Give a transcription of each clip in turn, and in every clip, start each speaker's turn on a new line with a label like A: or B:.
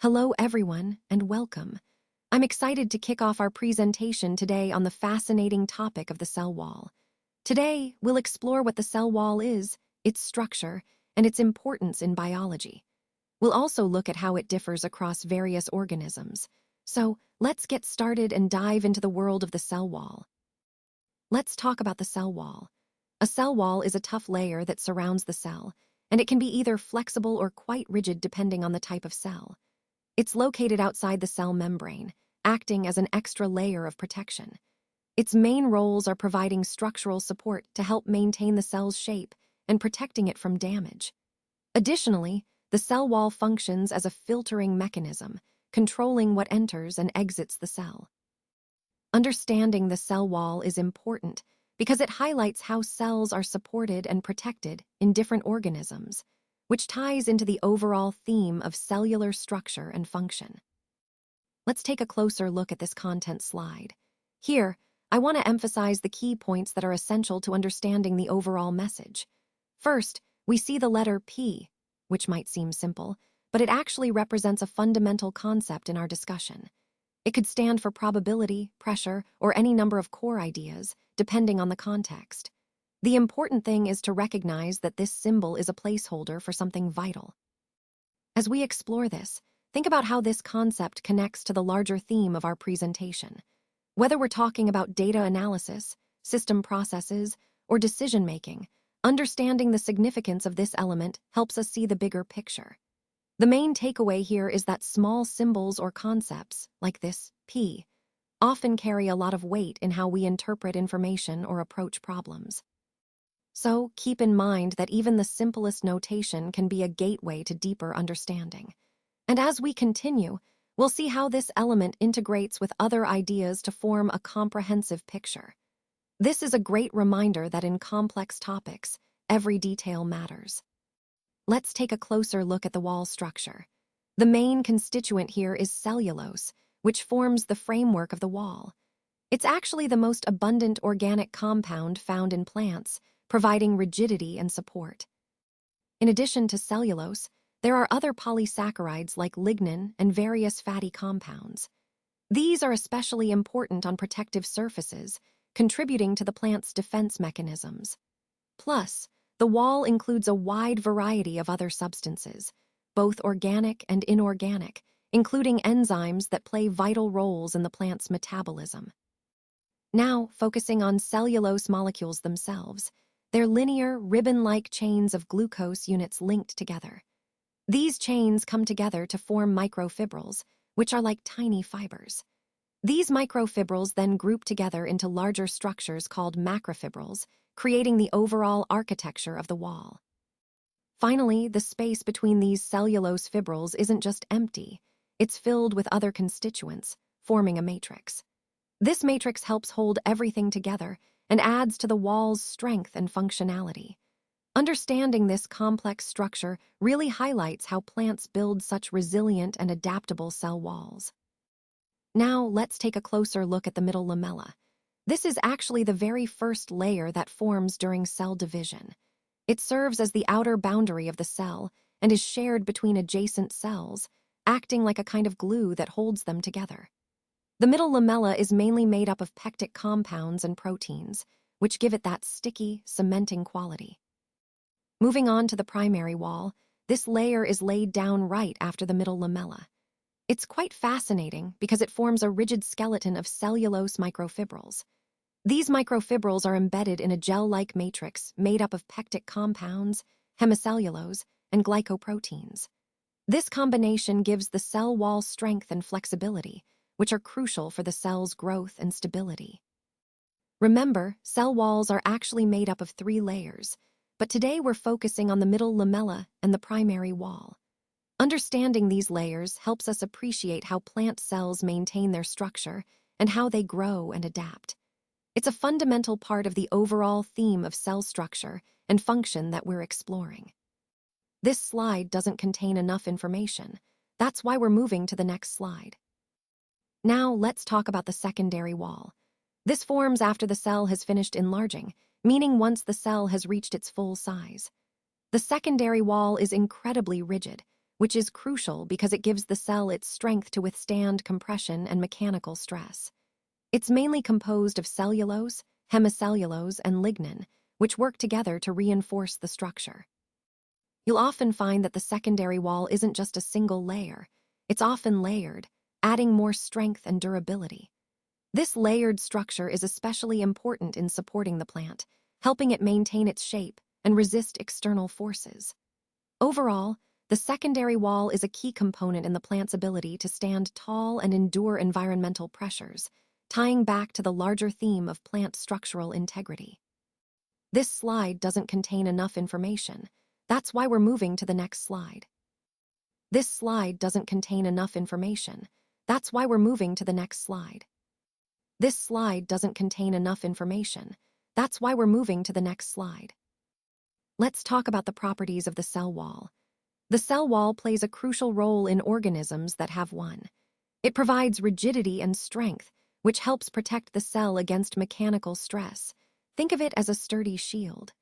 A: Hello everyone, and welcome. I'm excited to kick off our presentation today on the fascinating topic of the cell wall. Today, we'll explore what the cell wall is, its structure, and its importance in biology. We'll also look at how it differs across various organisms. So, let's get started and dive into the world of the cell wall. Let's talk about the cell wall. A cell wall is a tough layer that surrounds the cell, and it can be either flexible or quite rigid depending on the type of cell. It's located outside the cell membrane, acting as an extra layer of protection. Its main roles are providing structural support to help maintain the cell's shape and protecting it from damage. Additionally, the cell wall functions as a filtering mechanism, controlling what enters and exits the cell. Understanding the cell wall is important because it highlights how cells are supported and protected in different organisms, which ties into the overall theme of cellular structure and function. Let's take a closer look at this content slide. Here, I want to emphasize the key points that are essential to understanding the overall message. First, we see the letter P, which might seem simple, but it actually represents a fundamental concept in our discussion. It could stand for probability, pressure, or any number of core ideas, depending on the context. The important thing is to recognize that this symbol is a placeholder for something vital. As we explore this, think about how this concept connects to the larger theme of our presentation. Whether we're talking about data analysis, system processes, or decision-making, understanding the significance of this element helps us see the bigger picture. The main takeaway here is that small symbols or concepts, like this P, often carry a lot of weight in how we interpret information or approach problems. So, keep in mind that even the simplest notation can be a gateway to deeper understanding. And as we continue, we'll see how this element integrates with other ideas to form a comprehensive picture. This is a great reminder that in complex topics, every detail matters. Let's take a closer look at the wall structure. The main constituent here is cellulose, which forms the framework of the wall. It's actually the most abundant organic compound found in plants, providing rigidity and support. In addition to cellulose, there are other polysaccharides like lignin and various fatty compounds. These are especially important on protective surfaces, contributing to the plant's defense mechanisms. Plus, the wall includes a wide variety of other substances, both organic and inorganic, including enzymes that play vital roles in the plant's metabolism. Now, focusing on cellulose molecules themselves, they're linear, ribbon-like chains of glucose units linked together. These chains come together to form microfibrils, which are like tiny fibers. These microfibrils then group together into larger structures called macrofibrils, creating the overall architecture of the wall. Finally, the space between these cellulose fibrils isn't just empty, it's filled with other constituents, forming a matrix. This matrix helps hold everything together and adds to the wall's strength and functionality. Understanding this complex structure really highlights how plants build such resilient and adaptable cell walls. Now, let's take a closer look at the middle lamella. This is actually the very first layer that forms during cell division. It serves as the outer boundary of the cell and is shared between adjacent cells, acting like a kind of glue that holds them together. The middle lamella is mainly made up of pectin compounds and proteins, which give it that sticky, cementing quality. Moving on to the primary wall, this layer is laid down right after the middle lamella. It's quite fascinating because it forms a rigid skeleton of cellulose microfibrils. These microfibrils are embedded in a gel-like matrix made up of pectin compounds, hemicellulose, and glycoproteins. This combination gives the cell wall strength and flexibility, which are crucial for the cell's growth and stability. Remember, cell walls are actually made up of 3 layers, but today we're focusing on the middle lamella and the primary wall. Understanding these layers helps us appreciate how plant cells maintain their structure and how they grow and adapt. It's a fundamental part of the overall theme of cell structure and function that we're exploring. This slide doesn't contain enough information. That's why we're moving to the next slide. Now, let's talk about the secondary wall. This forms after the cell has finished enlarging, meaning once the cell has reached its full size. The secondary wall is incredibly rigid, which is crucial because it gives the cell its strength to withstand compression and mechanical stress. It's mainly composed of cellulose, hemicellulose, and lignin, which work together to reinforce the structure. You'll often find that the secondary wall isn't just a single layer. It's often layered, adding more strength and durability. This layered structure is especially important in supporting the plant, helping it maintain its shape and resist external forces. Overall, the secondary wall is a key component in the plant's ability to stand tall and endure environmental pressures, tying back to the larger theme of plant structural integrity. This slide doesn't contain enough information. That's why we're moving to the next slide. This slide doesn't contain enough information. That's why we're moving to the next slide. This slide doesn't contain enough information. That's why we're moving to the next slide. Let's talk about the properties of the cell wall. The cell wall plays a crucial role in organisms that have one. It provides rigidity and strength, which helps protect the cell against mechanical stress. Think of it as a sturdy shield.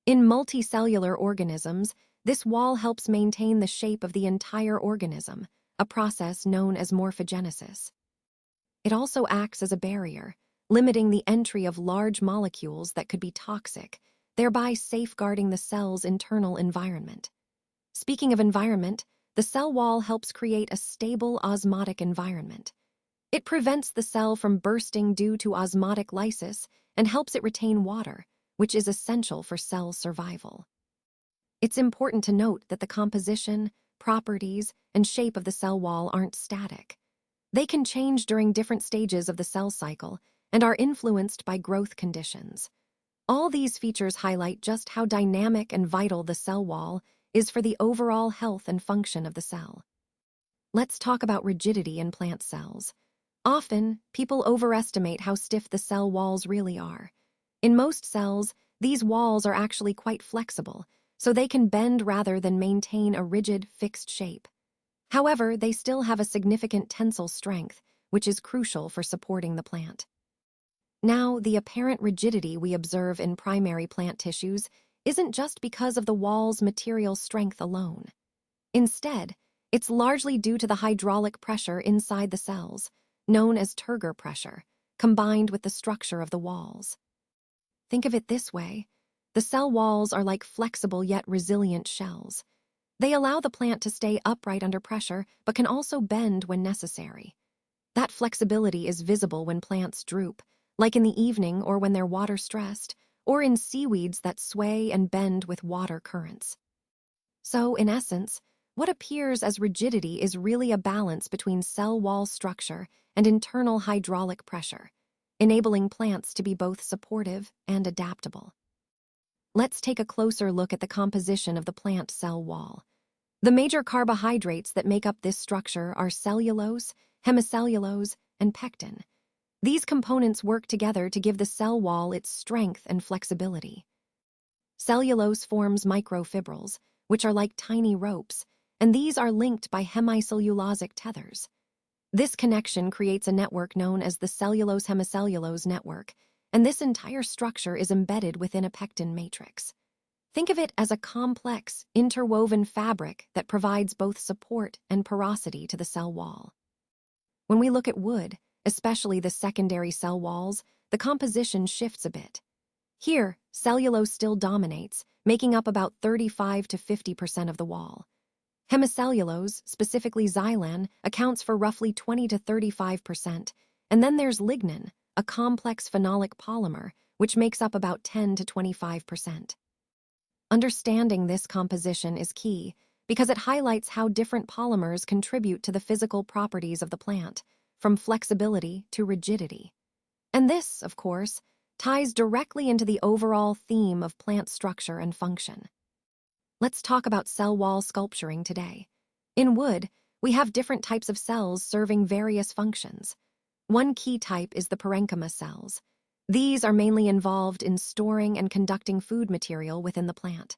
A: In multicellular organisms, this wall helps maintain the shape of the entire organism, a process known as morphogenesis. It also acts as a barrier, limiting the entry of large molecules that could be toxic, thereby safeguarding the cell's internal environment. Speaking of environment, the cell wall helps create a stable osmotic environment. It prevents the cell from bursting due to osmotic lysis and helps it retain water, which is essential for cell survival. It's important to note that the composition, properties, and shape of the cell wall aren't static. They can change during different stages of the cell cycle and are influenced by growth conditions. All these features highlight just how dynamic and vital the cell wall is for the overall health and function of the cell. Let's talk about rigidity in plant cells. Often, people overestimate how stiff the cell walls really are. In most cells, these walls are actually quite flexible, so they can bend rather than maintain a rigid, fixed shape. However, they still have a significant tensile strength, which is crucial for supporting the plant. Now, the apparent rigidity we observe in primary plant tissues isn't just because of the wall's material strength alone. Instead, it's largely due to the hydraulic pressure inside the cells, known as turgor pressure, combined with the structure of the walls. Think of it this way: the cell walls are like flexible yet resilient shells. They allow the plant to stay upright under pressure, but can also bend when necessary. That flexibility is visible when plants droop, like in the evening or when they're water-stressed, or in seaweeds that sway and bend with water currents. So, in essence, what appears as rigidity is really a balance between cell wall structure and internal hydraulic pressure, enabling plants to be both supportive and adaptable. Let's take a closer look at the composition of the plant cell wall. The major carbohydrates that make up this structure are cellulose, hemicellulose, and pectin. These components work together to give the cell wall its strength and flexibility. Cellulose forms microfibrils, which are like tiny ropes, and these are linked by hemicellulosic tethers. This connection creates a network known as the cellulose-hemicellulose network, and this entire structure is embedded within a pectin matrix. Think of it as a complex, interwoven fabric that provides both support and porosity to the cell wall. When we look at wood, especially the secondary cell walls, the composition shifts a bit. Here, cellulose still dominates, making up about 35 to 50% of the wall. Hemicellulose, specifically xylem, accounts for roughly 20 to 35%, and then there's lignin, a complex phenolic polymer, which makes up about 10 to 25%. Understanding this composition is key because it highlights how different polymers contribute to the physical properties of the plant, from flexibility to rigidity. And this, of course, ties directly into the overall theme of plant structure and function. Let's talk about cell wall sculpturing today. In wood, we have different types of cells serving various functions. One key type is the parenchyma cells. These are mainly involved in storing and conducting food material within the plant.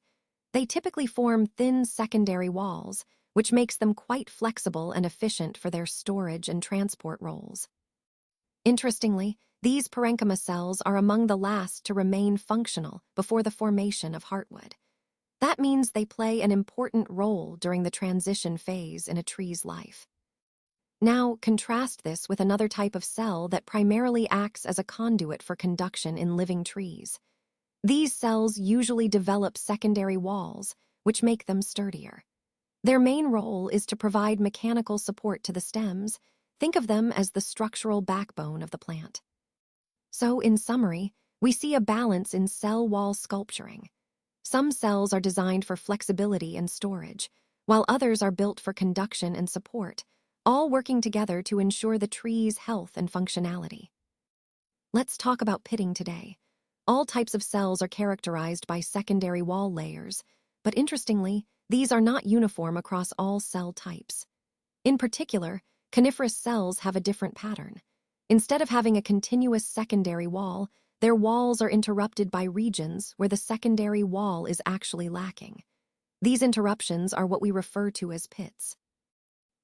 A: They typically form thin secondary walls, which makes them quite flexible and efficient for their storage and transport roles. Interestingly, these parenchyma cells are among the last to remain functional before the formation of heartwood. That means they play an important role during the transition phase in a tree's life. Now, contrast this with another type of cell that primarily acts as a conduit for conduction in living trees. These cells usually develop secondary walls, which make them sturdier. Their main role is to provide mechanical support to the stems. Think of them as the structural backbone of the plant. So, in summary, we see a balance in cell wall sculpturing. Some cells are designed for flexibility and storage, while others are built for conduction and support, all working together to ensure the tree's health and functionality. Let's talk about pitting today. All types of cells are characterized by secondary wall layers, but interestingly, these are not uniform across all cell types. In particular, coniferous cells have a different pattern. Instead of having a continuous secondary wall, their walls are interrupted by regions where the secondary wall is actually lacking. These interruptions are what we refer to as pits.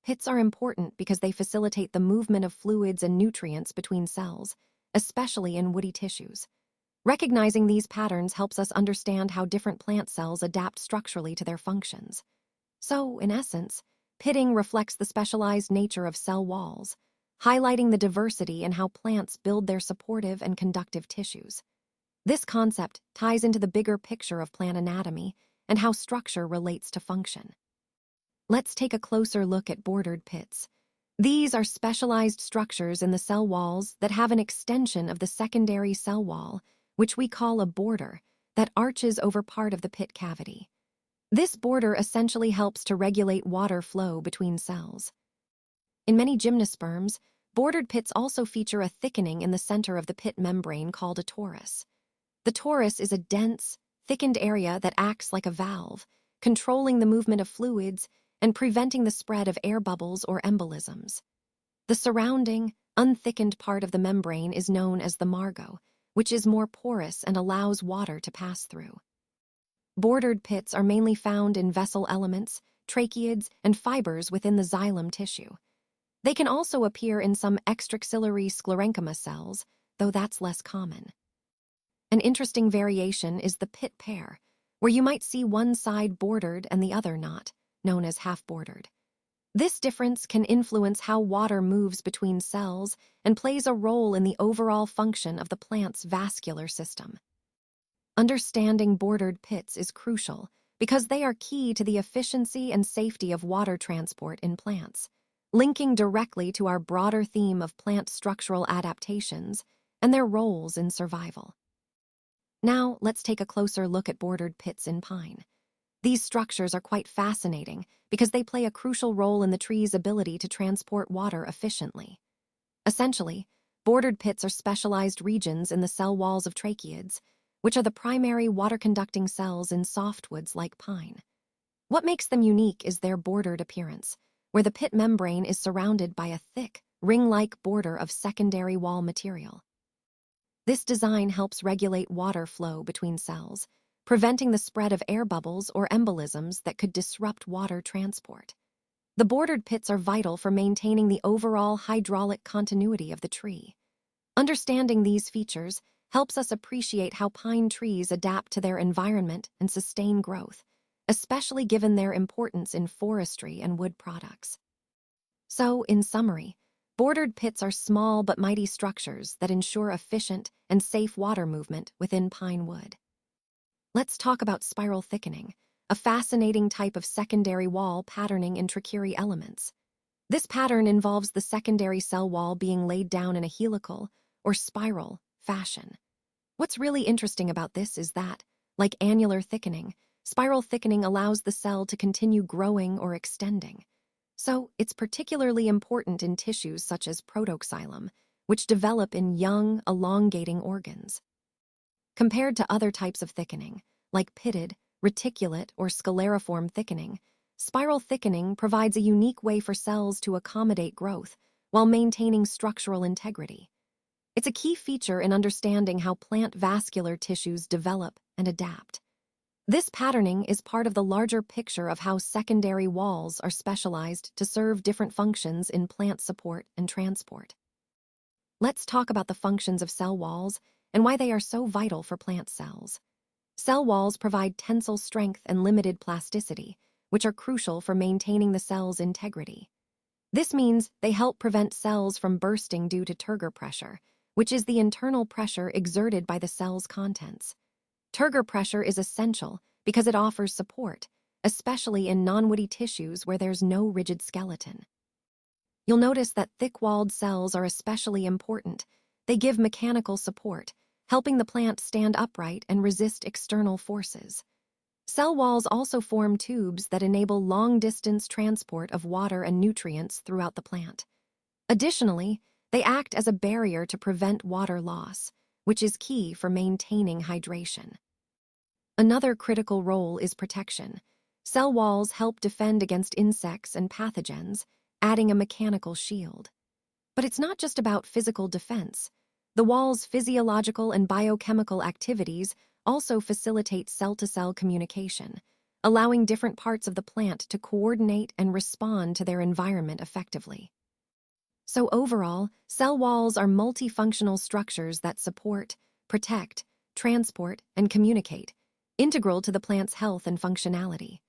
A: Pits are important because they facilitate the movement of fluids and nutrients between cells, especially in woody tissues. Recognizing these patterns helps us understand how different plant cells adapt structurally to their functions. So, in essence, pitting reflects the specialized nature of cell walls, highlighting the diversity in how plants build their supportive and conductive tissues. This concept ties into the bigger picture of plant anatomy and how structure relates to function. Let's take a closer look at bordered pits. These are specialized structures in the cell walls that have an extension of the secondary cell wall, which we call a border, that arches over part of the pit cavity. This border essentially helps to regulate water flow between cells. In many gymnosperms, bordered pits also feature a thickening in the center of the pit membrane called a torus. The torus is a dense, thickened area that acts like a valve, controlling the movement of fluids and preventing the spread of air bubbles or embolisms. The surrounding, unthickened part of the membrane is known as the margo, which is more porous and allows water to pass through. Bordered pits are mainly found in vessel elements, tracheids, and fibers within the xylem tissue. They can also appear in some extraxillary sclerenchyma cells, though that's less common. An interesting variation is the pit pair, where you might see one side bordered and the other not, known as half-bordered. This difference can influence how water moves between cells and plays a role in the overall function of the plant's vascular system. Understanding bordered pits is crucial because they are key to the efficiency and safety of water transport in plants, linking directly to our broader theme of plant structural adaptations and their roles in survival. Now, let's take a closer look at bordered pits in pine. These structures are quite fascinating because they play a crucial role in the tree's ability to transport water efficiently. Essentially, bordered pits are specialized regions in the cell walls of tracheids, which are the primary water-conducting cells in softwoods like pine. What makes them unique is their bordered appearance, where the pit membrane is surrounded by a thick, ring-like border of secondary wall material. This design helps regulate water flow between cells, preventing the spread of air bubbles or embolisms that could disrupt water transport. The bordered pits are vital for maintaining the overall hydraulic continuity of the tree. Understanding these features helps us appreciate how pine trees adapt to their environment and sustain growth, especially given their importance in forestry and wood products. So, in summary, bordered pits are small but mighty structures that ensure efficient and safe water movement within pine wood. Let's talk about spiral thickening, a fascinating type of secondary wall patterning in tracheiry elements. This pattern involves the secondary cell wall being laid down in a helical, or spiral, fashion. What's really interesting about this is that, like annular thickening, spiral thickening allows the cell to continue growing or extending. So, it's particularly important in tissues such as protoxylem, which develop in young, elongating organs. Compared to other types of thickening, like pitted, reticulate, or scalariform thickening, spiral thickening provides a unique way for cells to accommodate growth while maintaining structural integrity. It's a key feature in understanding how plant vascular tissues develop and adapt. This patterning is part of the larger picture of how secondary walls are specialized to serve different functions in plant support and transport. Let's talk about the functions of cell walls and why they are so vital for plant cells. Cell walls provide tensile strength and limited plasticity, which are crucial for maintaining the cell's integrity. This means they help prevent cells from bursting due to turgor pressure, which is the internal pressure exerted by the cell's contents. Turgor pressure is essential because it offers support, especially in non-woody tissues where there's no rigid skeleton. You'll notice that thick-walled cells are especially important. They give mechanical support, helping the plant stand upright and resist external forces. Cell walls also form tubes that enable long-distance transport of water and nutrients throughout the plant. Additionally, they act as a barrier to prevent water loss, which is key for maintaining hydration. Another critical role is protection. Cell walls help defend against insects and pathogens, adding a mechanical shield. But it's not just about physical defense. The wall's physiological and biochemical activities also facilitate cell-to-cell communication, allowing different parts of the plant to coordinate and respond to their environment effectively. So overall, cell walls are multifunctional structures that support, protect, transport, and communicate, integral to the plant's health and functionality.